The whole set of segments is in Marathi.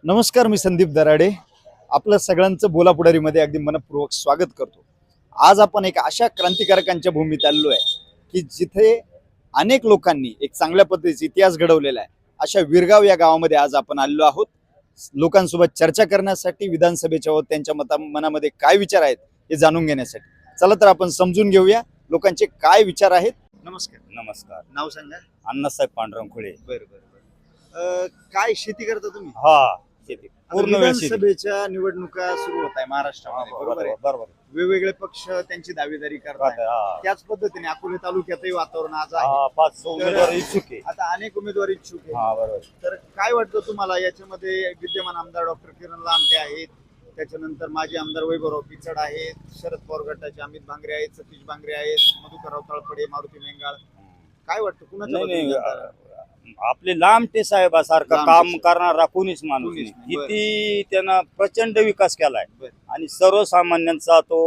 नमस्कार, मी संदीप दराडे. आपलं सगळ्यांचं बोलापुढारीमध्ये अगदी मनपूर्वक स्वागत करतो. आज आपण एक अशा क्रांतिकारकांच्या भूमीत आलेलो आहे की जिथे अनेक लोकांनी एक चांगल्या पद्धतीचा इतिहास घडवलेला आहे. अशा विरगाव या गावामध्ये आज आपण आलेलो आहोत लोकांसोबत चर्चा करण्यासाठी, विधानसभेच्या व त्यांच्या मनामध्ये काय विचार आहेत हे जाणून घेण्यासाठी. चला तर आपण समजून घेऊया लोकांचे काय विचार आहेत. नमस्कार. नमस्कार. नाव सांगा. अण्णासाहेब पांडुरंग खुळे. बरं बरं बरं. काय शेती करता तुम्ही? हा, शेती पूर्ण वेळ शेती. विधानसभेच्या निवडणुका सुरू होत आहे महाराष्ट्रामध्ये, बरोबर आहे? बरोबर. वेगवेगळे पक्ष त्यांची दावेदारी करतात. हा. त्याच पद्धतीने अकोले तालुक्यातही वातावरण आज आहे. हा, 5 उमेदवार इच्छुक आहे. आता अनेक उमेदवार इच्छुक आहेत. हा, बरोबर. तर काय वाटतं तुम्हाला याच्यामध्ये? विद्यमान आमदार डॉक्टर किरण लामटे आहेत, त्याच्यानंतर माजी आमदार वैभवराव पिचड आहेत, शरद पवार गटाचे अमित भांगरे आहेत, सतीश भांगरे आहेत, मधुकरराव तळपडे, मारुती मेंगाळ. काय वाटतं कुणाच्या नाही, बाजूने नाही, जाणार? आपले लांबटे साहेबासारखं लामटे काम साहेब. करणारा कोणीच माणूस कोणीच नाही. नाही. किती त्यानं प्रचंड विकास केलाय बरं. आणि सर्वसामान्यांचा तो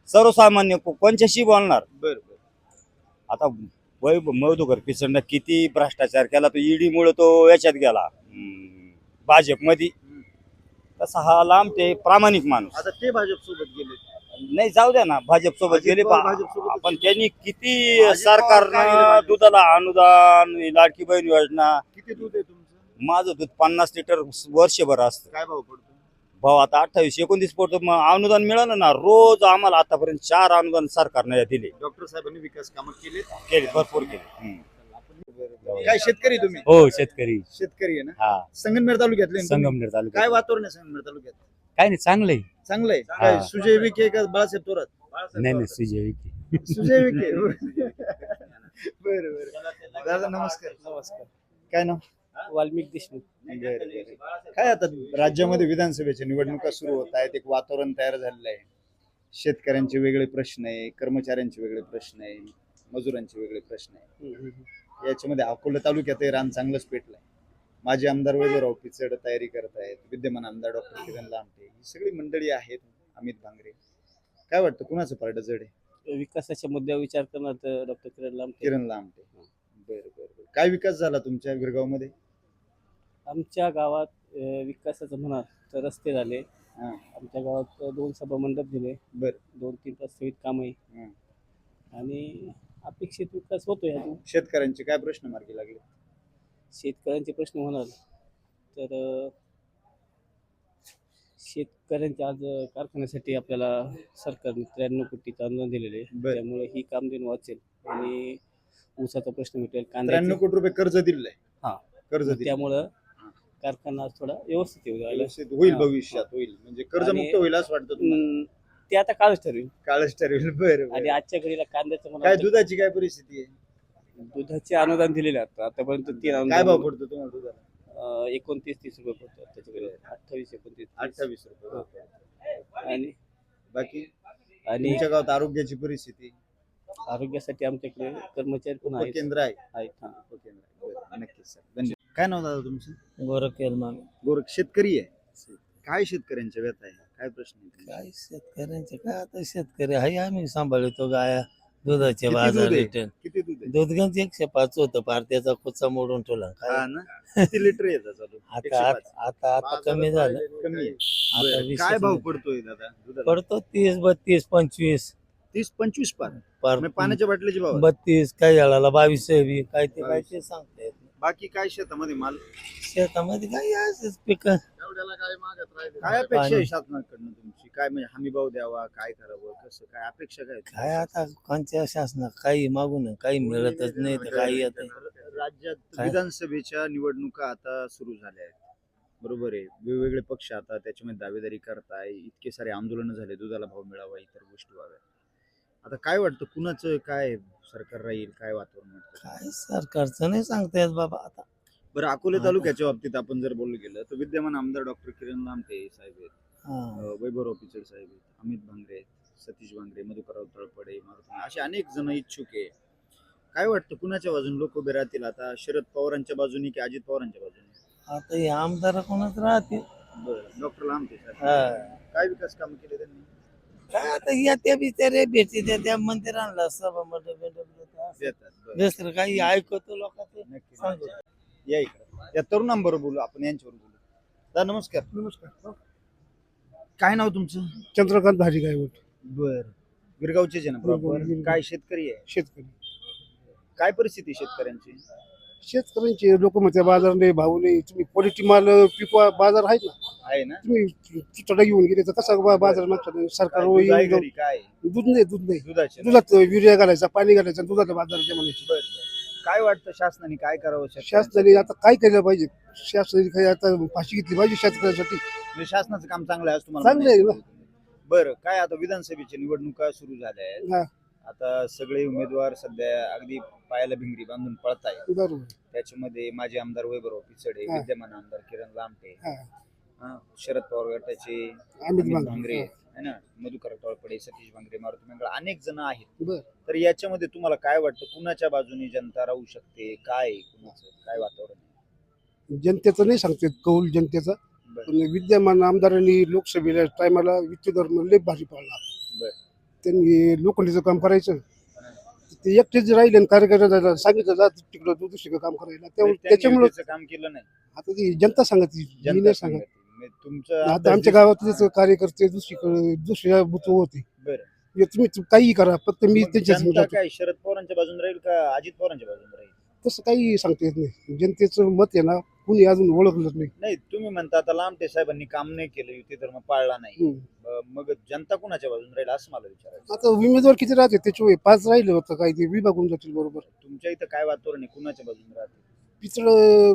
सर्वसामान्य कोणच्याशी बोलणार. बरं बरं. आता मधुकर पिचडनं किती भ्रष्टाचार केला, तो ईडी मुळे तो याच्यात गेला भाजपमध्ये. तसा हा लांबटे प्रामाणिक माणूस. आता ते भाजप सोबत गेले. नाही, जाऊ द्या ना, भाजप सोबत गेले. भाजपसोबत पण त्यांनी किती अजित पवार काय केलं सरकारनं भाजप? दुधाला अनुदान, लाडकी बहीण योजना. किती दूध आहे तुमचं? माझं दूध 50 लिटर वर्षभर असतं. काय भाव पडतो? भाव आता 28-29 पडतो. मग अनुदान मिळालं ना, रोज आम्हाला आतापर्यंत 4 अनुदान सरकारने दिले. डॉक्टर साहेबांनी विकास कामं केले, भरपूर केले. काय शेतकरी तुम्ही? हो, शेतकरी. शेतकरी आहे ना? हा, संगमनेर तालुक्यातले ना तुम्ही? संगमनेर तालुका. काय वातावरण आहे संगमनेर तालुक्यात? काय नाही, चांगलंय. चांगलं आहे. हा. काय सुजय विखे का बाळासाहेब थोरात? नाही नाही, सुजय विखे. सुजय विखे. बरं बरं. दादा नमस्कार. नमस्कार. काय नाव? वाल्मिक देशमुख. काय आता राज्यामध्ये विधानसभेच्या निवडणुका सुरू होत आहेत, एक वातावरण तयार झालेलं आहे. शेतकऱ्यांचे वेगळे प्रश्न आहे, कर्मचाऱ्यांचे वेगळे प्रश्न आहे, मजुरांचे वेगळे प्रश्न आहे. याच्यामध्ये अकोला तालुक्यातही रान चांगलंच पेटलंय. माजी आमदार वैभवराव पिचड तयारी करत आहेत, विद्यमान आमदार डॉक्टर किरण लामटे, ही सगळी मंडळी आहेत, अमित भांगरे. काय वाटतं कुणाचं पारडं जड आहे? विकासाच्या मुद्द्यावर विचार करणार तर डॉक्टर किरण लामटे. किरण लामटे. बरं बरं बरं. काय विकास झाला तुमच्या विरगाव मध्ये? आमच्या गावात विकासाचं म्हणाल तर रस्ते झाले. हा. आमच्या गावात 2 सभा मंडप दिले. बरं. 2-3 प्रस्तावित काम आहे हं. आणि अपेक्षित विकास होतोय अजून. शेतकऱ्यांचे काय प्रश्न मार्गी लागले? शेतकऱ्यांचे प्रश्न म्हणाल तर शेतकऱ्यांच्या आज कारखान्यासाठी आपल्याला सरकारने 93 कोटीचं अनुदान दिलेले आहे. बरं. त्यामुळे ही कामधेनू वाचेल आणि ऊसाचा प्रश्न मिटेल. 93 कोटी रुपये कर्ज दिलंय. हा. कर्ज दिलंय. त्यामुळं कारखाना थोडा व्यवस्थित येऊ राहिला. व्यवस्थित होईल, हा. भविष्यात होईल, म्हणजे कर्जमुक्त आणि- होईल असं वाटतं तुम्हाला? ते आता काळच ठरवेल. काळच ठरवेल. बरं आणि बरं. आजच्या घडीला कांद्याचं काय म्हणाल तर दुधाची काय परिस्थिती आहे? दुधाचे अनुदान दिलेले आहे आतापर्यंत 3 काय भाव पडतो तुम्हाला दुधाला? 29-30 रुपये पडतो त्याच्याकडे. 28-29. 28 रुपये. आणि बाकी आणि तुमच्या गावात आरोग्याची परिस्थिती? आरोग्यासाठी आमच्याकडे कर्मचारी पण आहेत. उपकेंद्र आहे. आहेत. हा. उपकेंद्र आहे. बरं, नक्कीच सर, धन्यवाद. काय नाव दादा तुमचं? गोरख. शेतकरी आहे. काय शेतकऱ्यांच्या व्यथा आहे? काय प्रश्न आहे? काय शेतकऱ्यांचे काय, आता शेतकरी आहे, आम्ही सांभाळतो गाया. दुधाचे किती बाजार दूध आहे? रिटर्न किती दूध आहे? दूध गंज 105 होतं, पार त्याचा कुच्चा मोडून ठेवला. हा काय ना? किती लिटर येतं चालू? आता 105. आता आता कमी झालं. कमी आहे. आता बरं. 20 काय भाव नाही. पडतोय दादा दुधाला? पडतो 30, 32, 25 30-25 पार. पार. म्हणजे पाण्याच्या बाटलीचे भाव. 32 काय झाला, 22 बी काय ते काय ते सांगता येत नाही. बाकी काय शेतामध्ये माल? शेतामध्ये काय असंच पिक. काय अपेक्षा आहे शासनाकडनं तुमची? काय म्हणजे हमी भाव द्यावा, काय करावं, कसं काय अपेक्षा काय? काय आता कोणत्या शासना काही मागून काही मिळतच नाही तर काही येत. राज्यात काय? विधानसभेच्या निवडणुका आता सुरू झाल्या आहेत, बरोबर आहे. वेगवेगळे पक्ष आता त्याच्यामध्ये दावेदारी करताय, इतके सारे आंदोलन झाले, दुधाला भाव मिळावा, इतर गोष्टी व्हाव्या. आता काय वाटतं कुणाचं काय सरकार राहील, काय वातावरण वाटतं? काय सरकारचं नाही सांगता येत बाबा आता. बरं, अकोले तालुक्याच्या बाबतीत आपण जर बोललं गेलं तर विद्यमान आमदार डॉक्टर किरण लामटे साहेब आहेत, हा. वैभवराव पिचड साहेब आहेत, अमित भांगरे आहेत, सतीश भांगरे, मधुकरराव तळपडे, मारुती, असे अनेक जण इच्छुक आहे. काय वाटतं कुणाच्या बाजूने लोक उभे राहतील? आता शरद पवारांच्या बाजूने की अजित पवारांच्या बाजूने? आता हे आमदार कोणाच राहते. बरं, डॉक्टर लामटे साहेब. हा. काय विकास काम केले त्यांनी? काय आता या त्या बिचारे भेटी त्या मंदिरांना सभा मंडप देतात. बरं. दुसरं काही ऐकतो लोकांचं नक्की. सांगतो. या इकडे या तरुणांबरोबर बोलू आपण, यांच्यावर बोलू. दादा नमस्कार. नमस्कार. काय नाव तुमचं? चंद्रकांत भाजी गायवट, बर. गिरगावचे ना प्रॉपर. गिरगाव. काय शेतकरी आहे? शेतकरी. काय परिस्थिती आहे शेतकऱ्यांची? शेतकऱ्यांचे लोक म्हणते बाजार नाही, भाव नाही. तुम्ही क्वालिटी माल पिकवा, बाजार आहेत ना. आहे ना? तुम्ही तुटडा घेऊन गेले तर कसा बाजार मागतात सरकार काय दूध आहे दूध घरी? काय नाही. दुधाचे ना? दुधात युरिया घालायचा, पाणी घालायचं, दुधाचा बाजार म्हणायचे. बर. काय वाटतं शासनाने काय करावं शेतकऱ्यांसाठी? शासनाने आता काय केलं पाहिजे? शासनाने काही आता फाशी घेतली पाहिजे शेतकऱ्यांसाठी. म्हणजे शासनाचं काम चांगलं आहे असं तुम्हाला चांगलं आहे म्हणायचं? बरं. काय आता विधानसभेच्या निवडणुका सुरू झाल्या आहेत. हा, आता सगळे उमेदवार सध्या अगदी पायाला भिंगरी बांधून पळत आहेत. बरोबर. त्याच्यामध्ये माजी आमदार वैभवराव पिचडे, हा. विद्यमान आमदार किरण लामटे, हा. शरद पवार गटाचे अमित अमित भांगरे. भांगरे है ना, मधुकर तळपडे, सतीश भांगरे, मारुती मंगळ, अनेक जण आहेत. बर. तर याच्यामध्ये तुम्हाला काय वाटतं, कुणाच्या बाजूने जनता राहू शकते? काय कुणाचं काय वातावरण आहे? जनतेचं नाही सांगते कौल जनतेचा, बरं. पण विद्यमान आमदारांनी लोकसभेला टायमाला वित्त धर्म लय भारी पाडला. बरं. त्यांनी लोखंडीचं काम करायचं, ते एकटेच राहिले आणि कार्यकर्त्याला सांगितलं जा तिकडं दुसरीकडे काम करायला. त्यांनी त्याच्यामुळे युतीचं काम केलं नाही. आता ती जनता सांगत, जनता नाही सांगत. सांगते. म्हणजे तुमचं आता अंदाज आमच्या गावातलेच कार्यकर्ते दुसऱ्या बुथ होते. बरं. हे तुम्ही काही करा, फक्त मी मग त्यांच्या जनता काय शरद पवारांच्या बाजूने राहील का अजित पवारांच्या बाजूने राहील? तसं काही सांगता येत नाही. जनतेचं मत आहे ना, कुणी अजून ओळखलं नाही. नाही, तुम्ही म्हणता आता लामटे साहेबांनी काम नाही केलं, युती धर्म पाळला नाही. मग जनता कुणाच्या बाजूने राहील असं मला विचारायचं. आता उमेदवार किती राहते त्याच्यामुळे 5 राहिले होतं, काही ते विभागून जातील बरोबर. तुमच्या इथं काय वातावरण आहे, कुणाच्या बाजूने राहतील? पिचड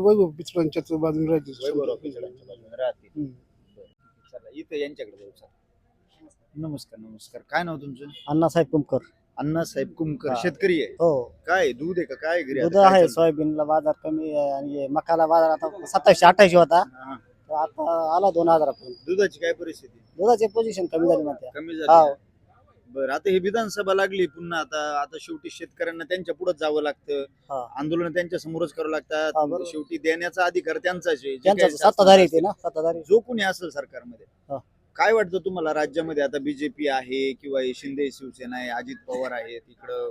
वैभव पिचडांच्याच बाजून राहते. वैभवराव पिचडांच्या बाजूने राहतील. हम्म. बरं. चला इथं यांच्याकडे जाऊ. चला. नमस्कार. नमस्कार. काय नाव तुमचं? अण्णासाहेब कुमकर. अण्णासाहेब कुमकर. हा. शेतकरी आहे? हो, काय दूध आहे का काय घरी? दूध आता काय आहे. चाललंय? सोयाबीनला बाजार कमी आहे आणि मकाला बाजार आता 27-28 होता, हा. तर आता आला 2000 पर्यंत. दुधाची काय परिस्थिती? दुधाची पोझिशन कमी झाली म्हणते. कमी हा. झाली? बरं. आता ही विधानसभा लागली पुन्हा. आता शेवटी शेतकऱ्यांना त्यांच्या पुढे जावं लागतं. हा. आंदोलन त्यांच्या समोरच करावं हा, लागतात. बरोबर. शेवटी देण्याचा अधिकार त्यांचाच आहे. जे त्यांचं काही सत्ताधारी शासन येते ना, सत्ताधारी. जो कोणी असेल सरकारमध्ये. हा. काय वाटतं तुम्हाला राज्यामध्ये? आता बीजेपी आहे किंवा हे शिंदे शिवसेना आहे, अजित पवार आहेत, इकडं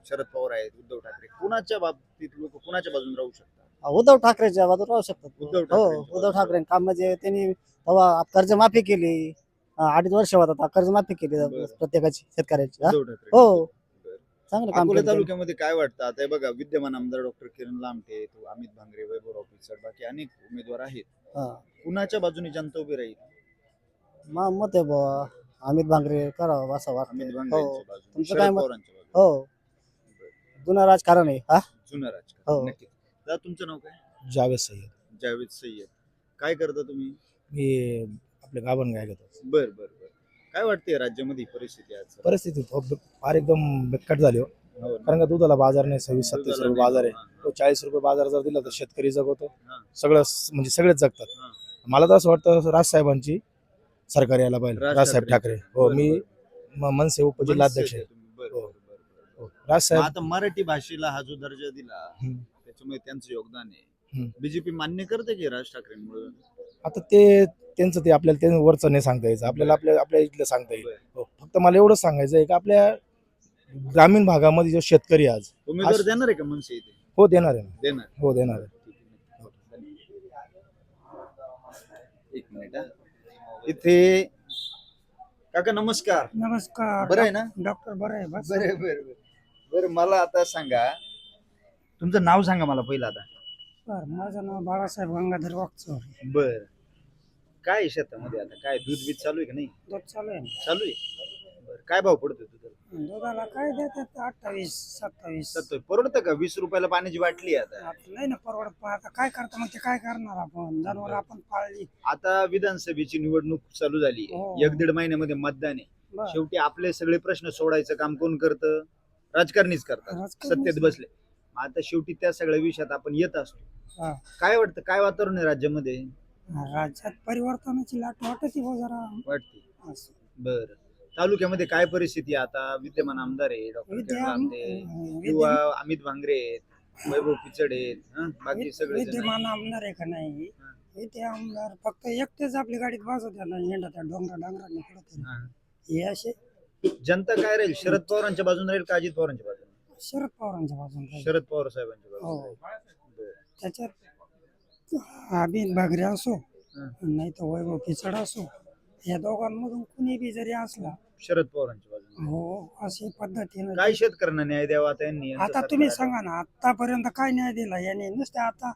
शरद पवार आहेत, उद्धव ठाकरे, कुणाच्या बाबतीत लोक कुणाच्या बाजूने राहू शकतात? उद्धव ठाकरेच्या बाजूला राहू शकतात. उद्धव हो, ठाकरेंच्या उद्धव बाजूने. ठाकरे काम म्हणजे त्यांनी तेव्हा कर्जमाफी केली. 2.5 वर्ष होता कर्जमाफी केली बरं. प्रत्येकाची शेतकऱ्याची. हा? उद्धव ठाकरे. हो, बरं. चांगलं काम अकोला केलं त्यांनी. तालुक्यामध्ये काय वाटतं? आता हे बघा, विद्यमान आमदार डॉक्टर किरण लामटे, तो अमित भांगरे, वैभवराव पिचड, बाकी अनेक उमेदवार आहेत. हा. कुणाच्या बाजूने जनता उभी राहील? मत आहे बुवा अमित भांगरे करावं असं अमित वाटतं. भांगरेंच्या बाजूने, तुमचं शरद काय मत? पवारांच्या बाजूने. हो, जुनं राजकारण आहे. हा, जुनं हो. राजकारण. नक्की. दादा तुमचं नाव काय? जावेद सय्यद. जावेद सय्यद. काय करता तुम्ही? मी आपल्या गाभण गाय घेतो. बर बर बर. काय वाटते राज्यामध्ये ही परिस्थिती आज? परिस्थिती फार एकदम बिकट झाली हो. हो ना. कारण का दुधाला बाजार नाही, 26-27 दुधाला रुपये बाजार आहे. नाही. तो 40 रुपये बाजार जर दिला तर शेतकरी जगवतो, हा. सगळं म्हणजे सगळेच जगतात. हा. मला तर असं वाटतं राजसाहेबांची सरकार यायला पाहिजे. राज राजसाहेब ठाकरे. ठाकरे. हो, बर, मी बर. मनसे उपजिल्हाध्यक्ष आहे. बर, हो. बर, बर, बर. हो, राजसाहेब. आता मराठी भाषेला हा जो दर्जा दिला, हम्म. त्याच्यामुळे त्यांचं योगदान आहे. हम्म. बीजेपी मान्य करते की राज ठाकरेंमुळे? आता ते त्यांचं ते आपल्याला ते वरचं नाही सांगता यायचं, आपल्याला आपल्या इथलं सांगता येईल. बर. हो, फक्त मला एवढंच सांगायचं आहे की आपल्या ग्रामीण भागामध्ये जो शेतकरी आज उमेदवार आज- देणार आहे का मनसे इथे? हो देणार आहे ना. देणार. हो देणार आहे. ठीक आहे. हो, धन्यवाद. एक मिनिट हा. इथे काका नमस्कार. नमस्कार. बरं आहे ना? डॉक्टर बरं आहे बस. बरं बरं बरं. बरं मला आता सांगा, तुमचं नाव सांगा मला पहिलं आता. माझं नाव बाळासाहेब गंगाधर वागचौर. बर. काय आहे शेतामध्ये आता? काय दूध बीज चालू आहे का नाही? दूध चालू आहे. चालू आहे. बरं. काय भाव पडतो दुधाला? दुधाला काय देतात 28-27. सत्तर. परवडतं का? 20 रुपयाला पाण्याची बाटली आहे आता. नाही ना परवडत, पण आता काय करता, मग ते काय करणार आपण, जनावर आपण पाळली. आता विधानसभेची निवडणूक चालू झाली. हो. 1-1.5 महिन्यामध्ये मतदान आहे. बरं. शेवटी आपले सगळे प्रश्न सोडायचं काम कोण करतं? राजकारणीच करतात. राजकारणीच. सत्तेत बसले. आता शेवटी त्या सगळ्या विषयात आपण येत असतो. हा. काय वाटतं? काय वातावरण आहे राज्यामध्ये? राज्यात परिवर्तनाची लाट वाटते हो जरा. वाटते. असं. बर. तालुक्यामध्ये काय परिस्थिती आहे आता? विद्यमान आमदार आहे डॉक्टर किंवा अमित भांगरे आहेत, वैभव पिचड आहेत, बाकी सगळे जण विद्यमान आमदार आहे का नाही? हा. ते आमदार फक्त एकटेच आपली गाडीत बसत हिंडत डोंगरांनी पडत. आहेत. हे असे जनता काय राहील? शरद पवारांच्या बाजूने राहील का अजित पवारांच्या बाजूने? शरद पवारांच्या बाजून. शरद पवार साहेबांच्या हो. बाजूने. बरं. त्याच्यात अमित भागरे असो नाही तर वैभव पिचड असो, या दोघांमधून कुणी बी जरी असला, शरद पवारांच्या बाजूने हो अशी पद्धतीनं काय शेतकऱ्यांना न्याय द्यावा आता यांनी? यांचं आता सरकार तुम्ही आलं. सांगा ना, आतापर्यंत काय न्याय दिला याने? नुसते आता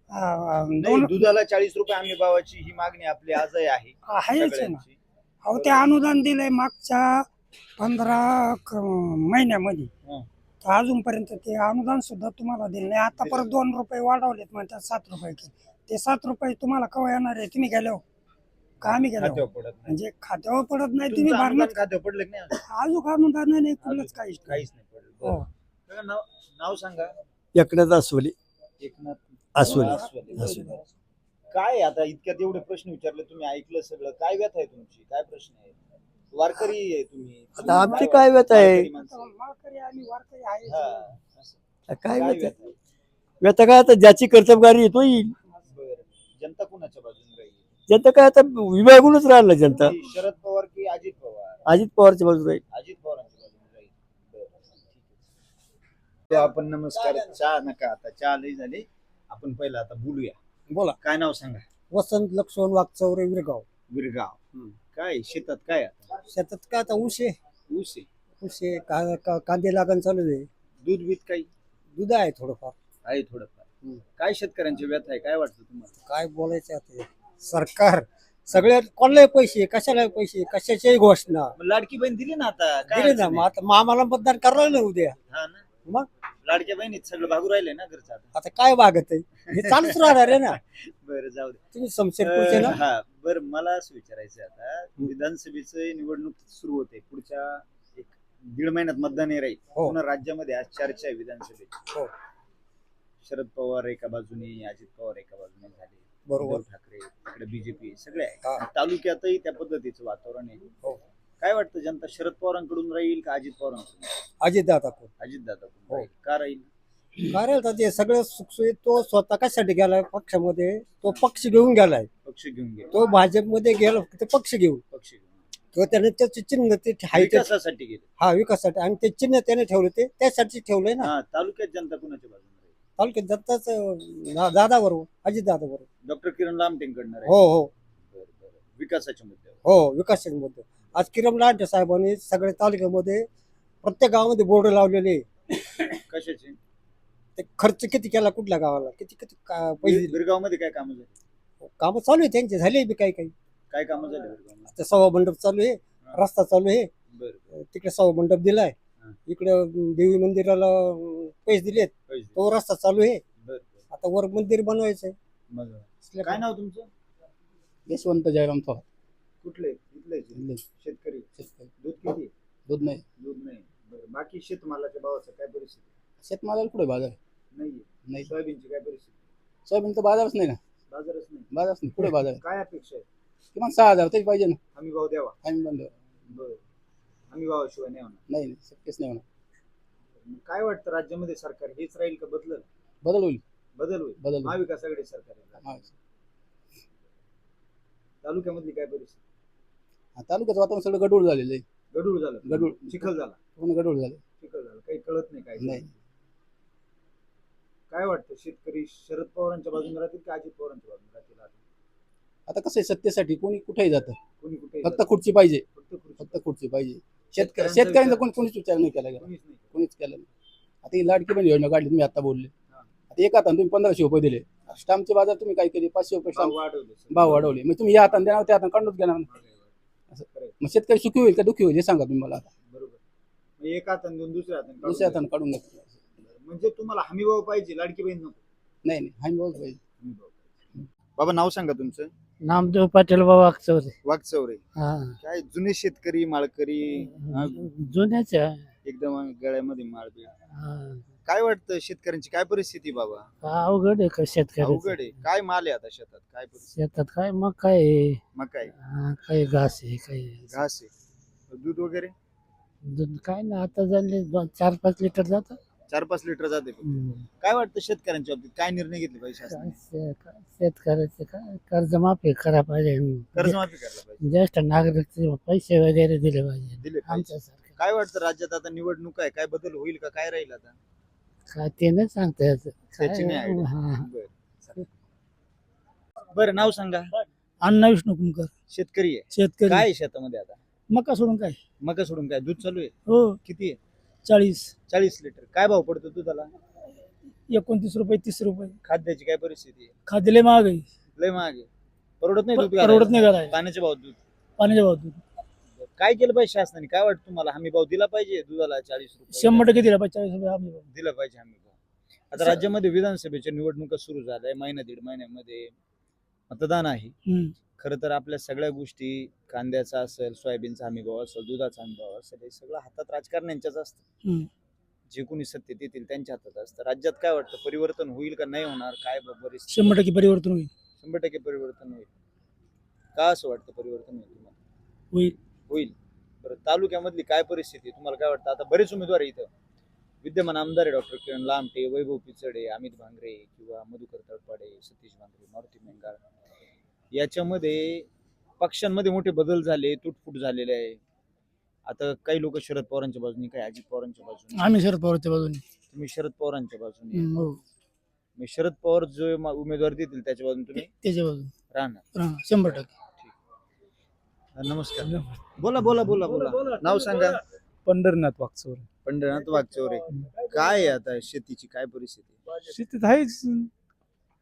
नाही, दोन दुधाला 40 रुपये हमी भावाची ही मागणी आपली आजही आहे आहेच आहे ना. सगळ्यांची. अहो ते अनुदान दिलंय मागच्या 15 महिन्यामध्ये, हं. तर अजूनपर्यंत ते अनुदान सुद्धा तुम्हाला दिलं नाही. आता परत 2 रुपये वाढवलेत म्हणतात, 7 रुपये केले. ते 7 रुपये तुम्हाला केव्हा येणार आहे? तुम्ही गेल्यावर का आम्ही गेलो? खात्यावर पडत नाही. म्हणजे खात्यावर पडत नाही, तुम्ही तुमचं भरणार. अनुदान खात्यावर पडलं की नाही अजून? अजून अनुदान नाही, कुठलंच काहीच नाही. काहीच नाही पडलं. हो. बरं. काका, नाव सांगा. एकनाथ अस्वली. एकनाथ अस्वली. अस्वली. काय आता इतक्यात एवढे प्रश्न विचारले, तुम्ही ऐकलं सगळं. काय व्यथा आहे तुमची? काय प्रश्न आहे? वारकरी आहे तुम्ही. आता आमची काय व्यथा आहे? वारकरी माणसं. माळकरी आणि वारकरी आहे. हा. काय काय व्यथा व्यथा आहे? व्यथा काय आता ज्याची कर्तबगारी येतो येईल. बरं. जनता कुणाच्या बाजूने राहील? जनता काय आता विभागूनच राहिला जनता. की शरद पवार की अजित पवार? अजित पवारच्या बाजूला राहील. अजित पवारांच्या बाजूने राहील. बरं. ठीक आहे. आपण नमस्कार. चहा नका आता, चहा लई झाली. आपण पहिला आता बोलूया. बोला. काय नाव सांगा? वसंत लक्ष्मण वागचौरे, विरगाव. विरगाव. काय शेतात काय आता? शेतात काय आता ऊस आहे, ऊस आहे. ऊस आहे, कांदे लागण चालू आहे. दूध बीत काही दूध आहे थोडंफार. आहे थोडंफार. काय शेतकऱ्यांची व्यथा आहे? काय वाटतं तुम्हाला? काय बोलायचं आता? सरकार सगळ्यात कोणालाही पैसे, कशाला पैसे, कशाच्याही घोषणा मग लाडकी बहीण दिली ना आता, काय दिले ना. अडचण मग आहे? आता मामाला मतदान करायला ना उद्या. हा ना. मग लाडक्या बहिणीत सगळं भागू राहिले ना घरचं आता. आता काय वागत आहे? हे चालूच राहणार आहे ना. बरं, जाऊ दे. तुम्ही समशेरपूरचे ना. हा, बरं, मला असं विचारायचं आता, विधानसभेचं निवडणूक सुरू होते. पुढच्या 1-1.5 महिन्यात मतदान राहील. हो. पुन्हा राज्यामध्ये आज चर्चा आहे विधानसभेची. हो. शरद पवार एका बाजूने, अजित पवार एका बाजूने झाले. बरोबर. उद्धव ठाकरे, इकडे बीजेपी, सगळे आहे. हा. तालुक्यातही त्या पद्धतीचं वातावरण आहे. हो. काय वाटतं, जनता शरद पवारांकडून राहील का अजित पवारांकडून? अजित दादा कोण अजित दादा हो. राहील का? राहील कारण ते सगळं सुखसुखीत तो स्वतः कशासाठी गेलाय पक्षामध्ये? तो पक्ष घेऊन गेलाय. पक्ष घेऊन गेले. तो भाजपमध्ये गेला ते पक्ष घेऊन. पक्ष घेऊन तो त्याने त्याचे चिन्ह ते आहे ते- विकासासाठी गेले. हा, विकासासाठी. आणि ते चिन्ह त्याने ठेवलं, ते त्यासाठी ठेवलंय ना. हा, तालुक्यात जनता कुणाच्या बाजूने राहील? तालुक्यात दत्ताच दादा बरोबर, अजित दादा बरोबर. डॉक्टर किरण लामटेंकडनं राहील. हो हो बरं, बरं. विकासाच्या मुद्द्यावर. हो, विकासामध्ये. आज किरण लांडे साहेबांनी सगळ्या तालुक्यामध्ये प्रत्येक गावामध्ये बोर्ड लावलेले. कशाचे? ते खर्च किती केला कुठल्या गावाला, किती किती पैसे दिले. बिरगाव मध्ये काय कामं झाली? कामं चालू आहे त्यांचे, झाले बी काही काही. काय कामं झाली बिरगावमध्ये? आता सभा मंडप चालू आहे, रस्ता चालू आहे. बरं. तिकडे सभा मंडप दिलाय, हा. इकडे देवी मंदिराला पैसे दिलेत, पैसे. तो रस्ता चालू आहे. बरं, बरं. आता वर मंदिर बनवायचंय. मग काय नाव तुमचं? यशवंत जयराम थोरात. कुठले? इथले शेतकरी. दूध किती? दूध नाही. दूध नाही. बरं. बाकी शेतमालाच्या भावाचं काय परिस्थिती? शेतमालाला कुठे बाजार नाहीये. नाही. सोयाबीनची काय परिस्थिती? सोयाबीन तर बाजारच नाही ना. बाजारच नाही. बाजारच नाही, कुठे बाजार आहे? काय अपेक्षा आहे? किमान 6,000 तरी पाहिजे ना. हमी भाव द्यावा. आम्ही बंद बरं. हमी भावाशिवाय नाही होणार. नाही, शक्यच नाही होणार. मग काय वाटतं, राज्यामध्ये सरकार हेच राहील का बदल? बदल होईल. बदल होईल. बदल होईल. महाविकास आघाडी सरकार आहे. हा. तालुक्यामधली काय परिस्थिती? तालुक्याचं वातावरण सगळं गडूळ झालेलं आहे. गडूळ झालं. गडूळ. चिखल झाला. पूर्ण गडूळ झालं. चिखल झालं. काही कळत नाही काय. नाही. काय वाटतं, शेतकरी शरद पवारांच्या बाजूने राहतील का अजित पवारांच्या बाजूने राहतील? आता कसं आहे, सत्तेसाठी कोणी कुठेही जातं, कोणी कुठे फक्त खुर्ची पाहिजे. फक्त खुर्ची. फक्त खुर्ची पाहिजे. शेतकऱ्यांचा शेतकऱ्यांचा विचार- कोणीच विचार नाही केला गेला. कोणीच नाही. कोणीच केलं नाही. आता ही लाडकी पण योजना काढली, तुम्ही आता बोलले. हा. आता एका हाताने तुम्ही 1500 रुपये दिले. स्टाम्पचे बाजार तुम्ही काय केले? 500 रुपये भाव स्टाम्प वाढवले. भाव वाढवले. मग तुम्ही या हाताने देणार, त्या हाताने काढूनच घेणार. असं. खरंय. मग शेतकरी सुखी होईल का दुःखी होईल हे सांगा तुम्ही मला आता. बरोबर. मग एका हाताने देऊन दुसऱ्या हाताने काढून दुसऱ्या हाताने काढून घेतलं. घ्यायचं. म्हणजे तुम्हाला हमी भाव पाहिजे, लाडकी बहीण नको. नाही नाही, हा भाऊच पाहिजे. हमी भाव पाहिजे. बाबा, नाव सांगा तुमचं? नामदेव पाटील बाबा वागचौरे. वाघचौरे. काय जुने शेतकरी, माळकरी, जुन्याच एकदम गळ्यामध्ये माळबीळ. काय वाटतं, शेतकऱ्यांची काय परिस्थिती बाबा? अवघड आहे का शेतकरी? अवघड आहे. काय माल आहे आता शेतात? काय परिस्थिती? शेतात काय मग काय मकाई, काही घास आहे, काही घास आहे, दूध वगैरे दूध काय ना. आता झाले 4-5 लिटर जात. 4-5 लिटर जाते. काय वाटतं, शेतकऱ्यांच्या बाबतीत काय निर्णय घेतले पाहिजे शासनाने? शेतकऱ्याचे काय कर्जमाफी करा पाहिजे. कर्जमाफी करायला पाहिजे. ज्येष्ठ नागरिक पैसे वगैरे दिले पाहिजे दिले पाहिजे. आमच्यासारखे. काय वाटतं, राज्यात आता निवडणूक आहे, काय बदल होईल का, काय राहील आता? काय ते नाही सांगता येत. त्याची नाही idea. हा. बरं नाव सांगा? अण्णा विष्णू कुमकर शेतकरी आहे. शेतकरी काय आहे शेतामध्ये आता? मका सोडून काय मका सोडून काय दूध चालू आहे? हो किती आहे? 40 लिटर. काय भाव पडतो दुधाला? 29 रुपये 30 रुपये खाद्याची काय परिस्थिती आहे? खाद्य लय महाग आहे लय महाग आहे. परवडत नाही दूध परवडत घालायला? नाही घालायला. पाण्याचे भाव दूध. पाण्याच्या भावातून काय केलं पाहिजे शासनाने? काय वाटतं तुम्हाला? हमी भाव दिला पाहिजे दुधाला 40 रुपये? 100% दिला पाहिजे 40 रुपये हमी भाव. दिला पाहिजे हमी भाव. आता राज्यामध्ये विधानसभेच्या निवडणुका सुरू झाल्या. महिना दीड महिन्यामध्ये मतदान आहे. हम्म. खरं तर आपल्या सगळ्या गोष्टी कांद्याचा असेल, सोयाबीनचा हमी भाव असेल, दुधाचा हमी भाव असेल, हे सगळं हातात राजकारण्यांच्याच असतं. हम्म. जे कोणी सत्तेत येतील त्यांच्या हातात असतं. राज्यात काय वाटतं, परिवर्तन होईल का नाही होणार? काय बरीच 100% परिवर्तन होईल 100% परिवर्तन होईल. का असं वाटतं परिवर्तन होईल तुम्हाला? होईल होईल. बरं, तालुक्यामधली काय परिस्थिती आहे? तुम्हाला काय वाटतं? आता बरेच उमेदवार आहे इथं. विद्यमान आमदार आहे डॉक्टर किरण लामटे, वैभव पिचडे, अमित भांगरे किंवा मधुकर तळपाडे, सतीश भांगरे, मारुती मेंगाळ. याच्यामध्ये पक्षांमध्ये मोठे बदल झाले, तुटफूट झालेले आहे. आता काही लोक शरद पवारांच्या बाजूने, काही अजित पवारांच्या बाजूने. आम्ही शरद पवारच्या बाजूने. तुम्ही शरद पवारांच्या बाजूने. हो मग शरद पवार जो उमेदवार देतील त्याच्या बाजूने तुम्ही त्याच्या बाजूने राहणार. 100%. नमस्कार. बोला बोला बोला बोला. नाव सांगा. पंढरनाथ वागचौर. पंढरनाथ वागचौरे. काय आहे आता शेतीची काय परिस्थिती? शेतीत आहेच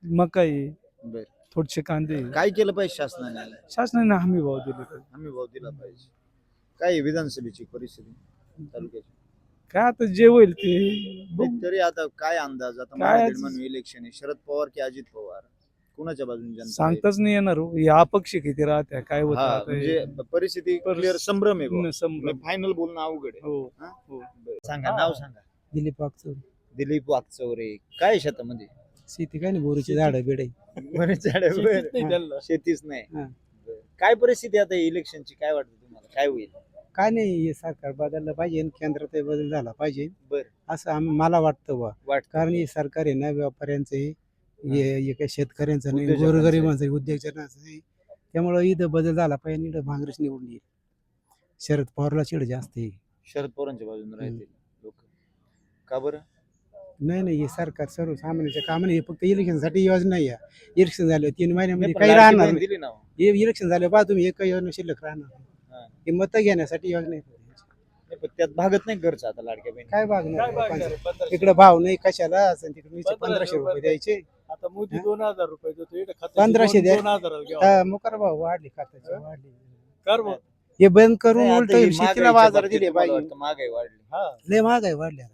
मका आहे, बर, थोडेसे कांदे. काय केलं पाहिजे शासनाने? शासनाने हमी भाव दिले पाहिजे. हमी भाव दिला पाहिजे. काय आहे विधानसभेची परिस्थिती तालुक्याची? काय आता जे होईल ते बघू. तरी आता काय अंदाज? आता काय महिना दीड महिना इलेक्शन आहे. शरद पवार की अजित पवार? कुणाच्या बाजूने जनता आहे? सांगताच नाही येणार हो. हे अपक्ष किती राहत्या काय होत हा, म्हणजे परिस्थिती क्लिअर संभ्रम आहे बुवा. फायनल बोलणं अवघड आहे. हो हा? बरं. सांगा, नाव सांगा. दिलीप वागचौर. दिलीप वागचौरे. काय आहे शेतामध्ये? शेती काय नाही, बोरीची झाडं बेडे. बरेच झाडं वगैरे. शेतीच नाही. हा. बरं. काय परिस्थिती आता इलेक्शनची? काय वाटतं तुम्हाला? काय होईल? काय नाही, हे सरकार बदललं पाहिजे आणि केंद्रात बदल झाला पाहिजे बरं. असं मला वाटतं बा. वाटतं. कारण हे सरकार आहे ना व्यापाऱ्यांचं हे काही शेतकऱ्यांचं नाही, उद्योजकांचं गोरगरिबांचं उद्योजकांचं नाही. त्यामुळं इथं बदल झाला पाहिजे आणि इथं भांगरेच निवडून येईल. शरद पवारला चिड जास्त आहे. शरद पवारांच्या बाजूने राहतील लोक. का बरं? नाही हे सरकार सर्वसामान्यांच्या कामं नाही, फक्त इलेक्शनसाठी योजना आहे. इलेक्शन झालं 3 महिन्यामध्ये पण काही लाडकी राहणार बहीण नाही. दिली ना हो. हे इलेक्शन झालं पहा तुम्ही, एक योजना शिल्लक राहणार नाही. हा. हे मतं घेण्यासाठी योजना आहे. नाही, पण त्यात भागत नाही घरचं आता लाडक्या बहीण. काय भागणार? इकडे भाव नाही कशाला, असं तिकडे 1500 रुपये द्यायचे. आता मोदी 2000 रुपये देतो, इकडे खात्याची 1500 द्या. 2000 घ्यावं. हा, मुकार भाव वाढले, खात्याचे वाढले. कर मग. हे बंद करून नाही, आता उलट ही शेतीला महागाईच्या बाजार बाबतीत दिले तुम्हाला पाहिजे. वाटतं महागाई वाढली? हा. लय महागाई वाढल्या.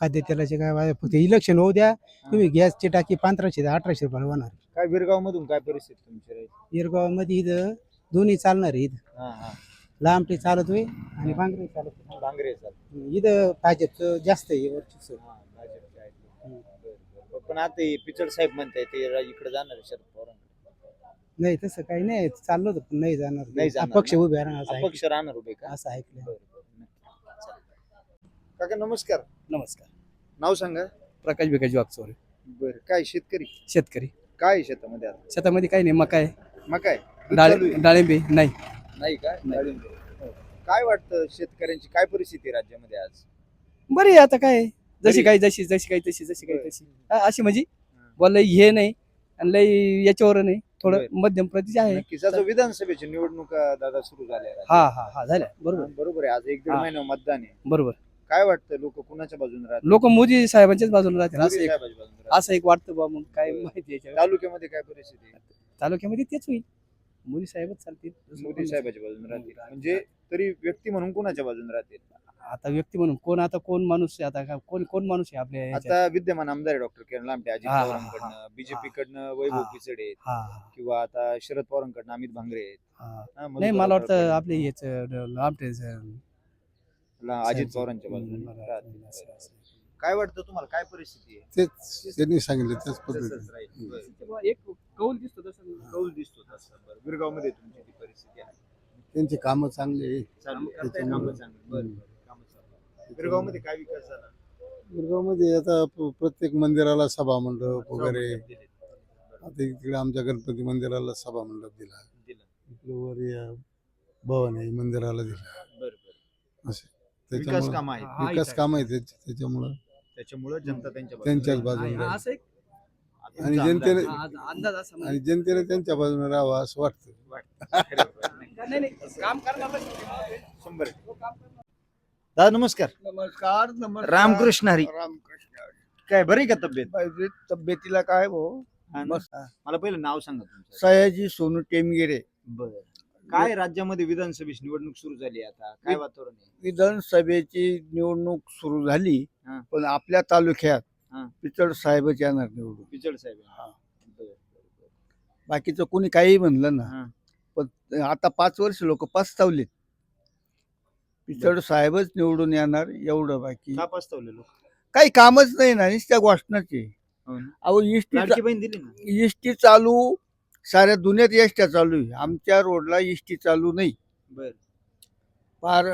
खाद्यतेलाचे काय वाढले, फक्त इलेक्शन होऊ द्या. तुम्ही गॅसची टाकी 1500 ते 1800 रुपयाला होणार. काय विरगाव मधून काय परिस्थिती तुमची राहील? येरगावमध्ये इथं दोन्ही चालणार आहे. इथं हा हा. लांबटे चालत होय आणि भांगरे चालत होय. भांगरे चालतं. इथं भाजपचं जास्त आहे वरचीच. हा, भाजपचे आहेत लोक. बरं, बरं. पण आता हे पिचड साहेब म्हणताय ते इकडे जाणार आहे शरद पवारांकडे. नाही तसं काही नाही, चाललं होतं पण नाही जाणार. नाही जाणार अपक्ष ना? उभे राहणार असं अपक्ष राहणार उभे का? असं ऐकलं. बरं, बरं. चालेल. काका नमस्कार. नमस्कार. नाव सांगा. प्रकाश भिकाजी वागचौर. बरं, काय शेतकरी? शेतकरी. काय आहे शेतामध्ये आता? शेतामध्ये काही नाही, मका आहे, मग काय दूध चालू आहे? डाळिंबे नाही. नाही काय? डाळिंब. काय वाटतं शेतकऱ्यांची काय परिस्थिती आहे राज्यामध्ये आज? बरी आहे आता काय, बरी. जशी काही जशी काही तशी बरं. तशी हा, अशी म्हणजे बोल हे नाही आणि लई याच्यावर नाही, थोडं बरं. मध्यम प्रतीचे आहे. नक्कीच. आता विधानसभेची निवडणुका दादा सुरू झाल्या आहेत. हा झाल्या. बरोबर बरोबर आहे. आज 1-1.5 हा. महिना मतदान आहे. बरोबर. काय वाटतं लोक कुणाच्या बाजूने राहतात? लोक मोदी साहेबांच्याच बाजूला राहतील मोदी असं एक साहेबाच्या बाजूने राहतात. असं एक वाटतं बा. मग काय बरं. माहिती याच्यावर. तालुक्यामध्ये काय परिस्थिती आहे? तालुक्यामध्ये तेच होईल, मोदी साहेबच चालतील. मोदी साहेबाच्या बाजूने राहतील. म्हणजे तरी व्यक्ती म्हणून कुणाच्या बाजूने राहतील? आता व्यक्ती म्हणून कोण माणूस आहे आता कोण माणूस आहे आपल्या ह्याच्यात? आता विद्यमान आमदार डॉक्टर किरण लामटे, अजित हा, हा, पवारांकडनं, बीजेपी कडनं हा. वैभव पिचडे आहेत, हा किंवा आता शरद पवारांकडनं अमित भांगरे आहेत. हा. हा, नाही, मधुकर मला वाटतं तळपाडे, आपले याच अजित पवारांच्या बाजूने राहतील. काय वाटतं तुम्हाला? काय परिस्थिती आहे? तेच त्यांनी सांगितलं त्याच पद्धतीने. तसंच राहील. बरं. एक कौल दिसतो तसं. कौल दिसतो तसं. बरं. विरगावमध्ये तुमची ती परिस्थिती आहे. त्यांची कामं चांगली आहे. चालू करताय कामं चांगली. बरं, बरं. कामं चालू. विरगावमध्ये काय विकास झाला? दुर्गामध्ये आता प्रत्येक मंदिराला सभा मंडप वगैरे. दिले. आता इकडे आमच्या गणपती मंदिराला सभा मंडप दिला. दिलं. इकडे वर या भवन आहे मंदिराला दिला. बरं, बरं. असे विकास त्याच्यामुळे काम आहे. विकास काम आहे त्याच्यामुळं त्याच्यामुळं जनता त्यांच्या त्यांच्याच बाजूने बाजूने आहे. असं एक आणि जनतेने आणि जनतेने त्यांच्या बाजूने राहावं असं वाटतं. शंभर. दादा नमस्कार. नमस्कार रामकृष्ण हरी. रामकृष्ण. काय बरी का तब्येत? तब्येतीला काय भाऊ हा ना? बस मला पहिलं नाव सांगा तुमचं. सयाजी सोनू टेमगिरे. बरं. काय राज्यामध्ये विधानसभेची निवडणूक सुरू झाली आता काय वातावरण आहे? विधानसभेची निवडणूक सुरू झाली हा. पण आपल्या तालुक्यात हा. पिचड साहेबच येणार निवडून. पिचड साहेब. हा. बरं. बाकीचं कोणी काही म्हणलं ना हा. पण आता 5 वर्ष लोक पस्तावलेत. पिचड साहेबच निवडून येणार एवढं. बाकी का पस्तावले लोक? काही कामच नाही ना नुसत्या घोषणाचे. हो ना? अहो लाडकी बहीण दिली ना. इष्टी चालू साऱ्या दुनियेत एसट्या चालू आहे. आमच्या रोडला इष्टी चालू नाही. बर. फार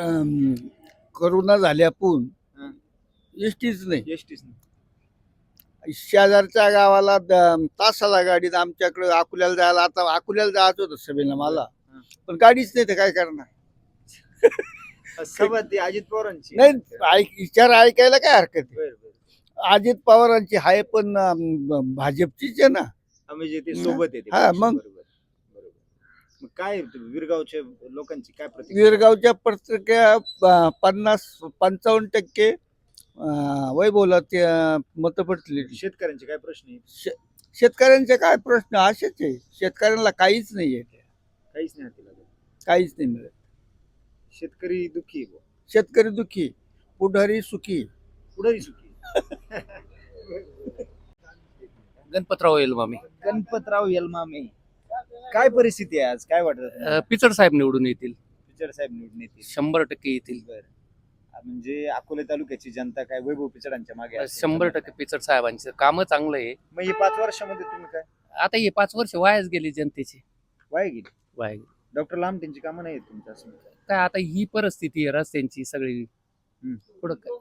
करोना झाल्यापून हा. इष्टीच नाही. एसटीच नाही. शेजारच्या गावाला तासाला गाडीत आमच्याकडे अकोल्याला जायला, आता अकोल्याला जायचं होतं सभेला मला, हा. पण गाडीच नाही तर काय करणार. सभा ती अजित पवारांची. नाही विचार ऐकायला काय हरकत आहे. बर बर. अजित पवारांची आहे पण भाजपचीच आहे ना. म्हणजे ते सोबत येते. हा, मग. बरोबर. मग काय विरगावच्या लोकांची काय प्रतिक्रिया? विरगावच्या पत्रिका 50-55% वैभवला ते मत पडली. शेतकऱ्यांचे काय प्रश्न आहेत? शेतकऱ्यांचे काय प्रश्न असेच आहे. शेतकऱ्यांना काहीच नाही आहे. काहीच नाही हाती लागत. काहीच नाही मिळत. शेतकरी दुःखी आहे बुवा. शेतकरी दुःखी, पुढारी सुखी. पुढारी सुखी. गणपतराव येलमामी. गणपतराव यलमामे. काय परिस्थिती आहे आज? काय वाटत? पिचड साहेब निवडून येतील. पिचड साहेब निवडून येतील. 100% येतील. म्हणजे अकोले तालुक्याची जनता काय वैभव पिचडांच्या मागे असेल? 100% पिचड साहेबांचं काम चांगलं आहे. मग हे 5 वर्षामध्ये तुम्ही काय आता हे 5 वर्ष वायाच गेली जनतेची. वाया गेली? वाया गेली. डॉक्टर लामटेंची कामं नाही आहेत तुमच्या असं म्हणताय? काय आता ही परिस्थिती आहे रस्त्यांची सगळी. पुढं काय?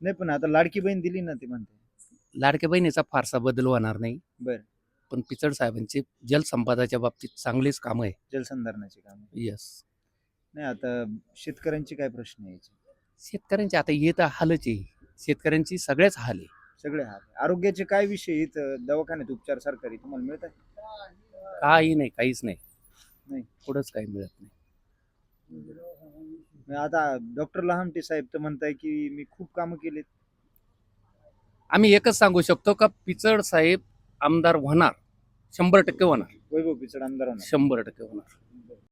नाही पण आता लाडकी बहीण दिली ना ते म्हणते. लाडक्या बहिणीचा फारसा बदल होणार नाही. बर. पण पिचड साहेबांचे जलसंपदाच्या बाबतीत चांगलेच काम आहे. जलसंधारणाची कामं. यस. नाही आता शेतकऱ्यांची काय प्रश्न यायचे? शेतकऱ्यांचे आता हे तर हालच आहे. शेतकऱ्यांची सगळेच हाल आहे. सगळे हाल. आरोग्याचे काय विषय इथं दवाखान्यात उपचार सरकारी तुम्हाला मिळतात? काही नाही, काहीच नाही. नाही. पुढंच काही मिळत नाही. आता डॉक्टर लहामटे साहेब तर म्हणताय की मी खूप कामं केलेत. आम्ही एकच सांगू शकतो का पिचड साहेब आमदार होणार. 100% होणार. वैभव पिचड आमदार होणार. 100% होणार.